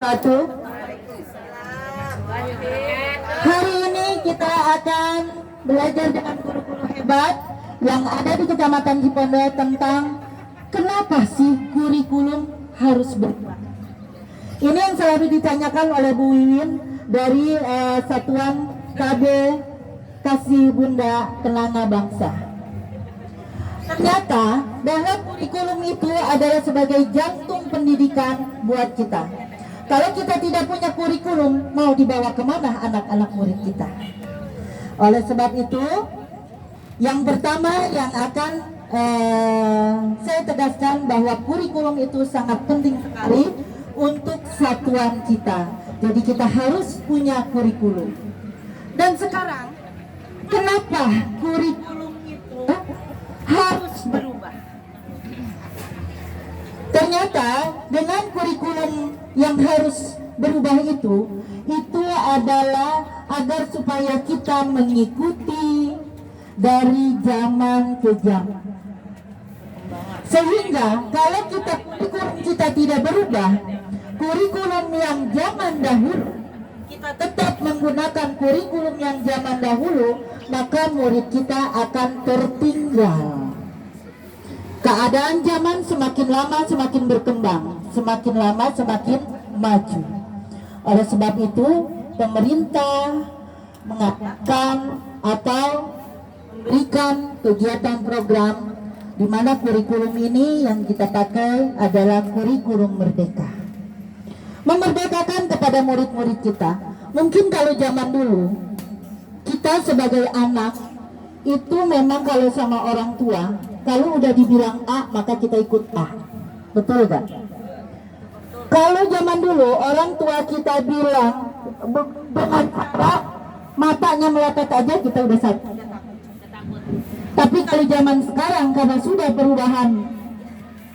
Satu. Hari ini kita akan belajar dengan guru-guru hebat yang ada di Kecamatan Cipondo tentang kenapa sih kurikulum harus berubah. Ini yang selalu ditanyakan oleh Bu Wiwin dari Satuan KB Kasih Bunda Kenanga Bangsa. Ternyata bahwa kurikulum itu adalah sebagai jantung pendidikan buat kita. Kalau kita tidak punya kurikulum, mau dibawa kemana anak-anak murid kita? Oleh sebab itu, yang pertama yang akan saya tegaskan bahwa kurikulum itu sangat penting sekali untuk satuan kita. Jadi kita harus punya kurikulum. Dan sekarang, kenapa kurikulum itu harus berubah? Ternyata dengan kurikulum yang harus berubah itu adalah agar supaya kita mengikuti dari zaman ke zaman. Sehingga kalau kurikulum kita tidak berubah, kurikulum yang zaman dahulu, kita tetap menggunakan kurikulum yang zaman dahulu, maka murid kita akan tertinggal. Keadaan zaman semakin lama semakin berkembang, semakin lama semakin maju. Oleh sebab itu, pemerintah mengatakan atau memberikan kegiatan program di mana kurikulum ini yang kita pakai adalah kurikulum merdeka. Memerdekakan kepada murid-murid kita. Mungkin kalau zaman dulu, kita sebagai anak itu memang kalau sama orang tua, kalau udah dibilang A, maka kita ikut A. Betul gak? Kalau zaman dulu orang tua kita bilang dengan cara matanya melotot aja, kita udah sakit. Tapi kalau zaman sekarang, karena sudah perubahan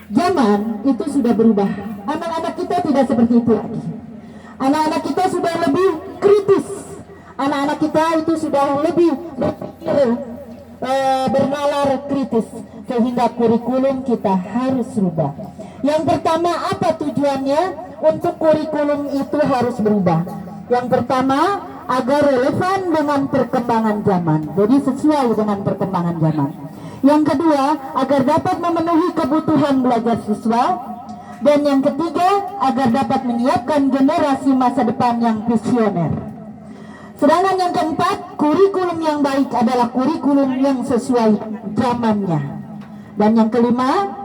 zaman, itu sudah berubah. Anak-anak kita tidak seperti itu lagi. Anak-anak kita sudah lebih kritis. Anak-anak kita itu sudah lebih berpikir, bernalar kritis, sehingga kurikulum kita harus berubah. Yang pertama, apa tujuannya untuk kurikulum itu harus berubah? Yang pertama, agar relevan dengan perkembangan zaman, jadi sesuai dengan perkembangan zaman. Yang kedua, agar dapat memenuhi kebutuhan belajar siswa. Dan yang ketiga, agar dapat menyiapkan generasi masa depan yang visioner. Sedangkan yang keempat, kurikulum yang baik adalah kurikulum yang sesuai zamannya. Dan yang kelima,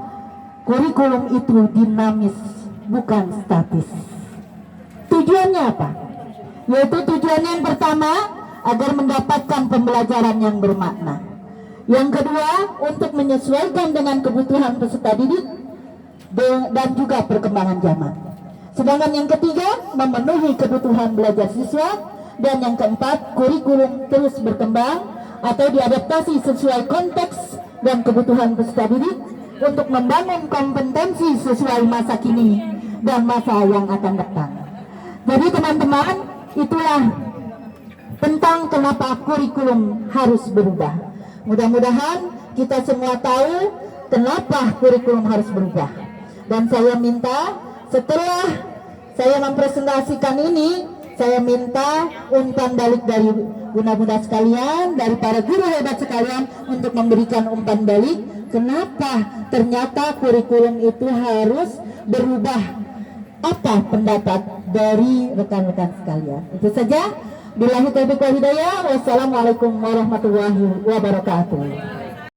kurikulum itu dinamis, bukan statis. Tujuannya apa? Yaitu tujuan yang pertama, agar mendapatkan pembelajaran yang bermakna. Yang kedua, untuk menyesuaikan dengan kebutuhan peserta didik dan juga perkembangan zaman. Sedangkan yang ketiga, memenuhi kebutuhan belajar siswa. Dan yang keempat, kurikulum terus berkembang atau diadaptasi sesuai konteks dan kebutuhan peserta didik untuk membangun kompetensi sesuai masa kini dan masa yang akan datang. Jadi teman-teman, itulah tentang kenapa kurikulum harus berubah. Mudah-mudahan kita semua tahu kenapa kurikulum harus berubah. Dan saya minta setelah saya mempresentasikan ini, saya minta umpan balik dari bunda-bunda sekalian, dari para guru hebat sekalian untuk memberikan umpan balik. Kenapa ternyata kurikulum itu harus berubah? Apa pendapat dari rekan-rekan sekalian? Itu saja. Billahi taufiq wal hidayah. Wassalamualaikum warahmatullahi wabarakatuh.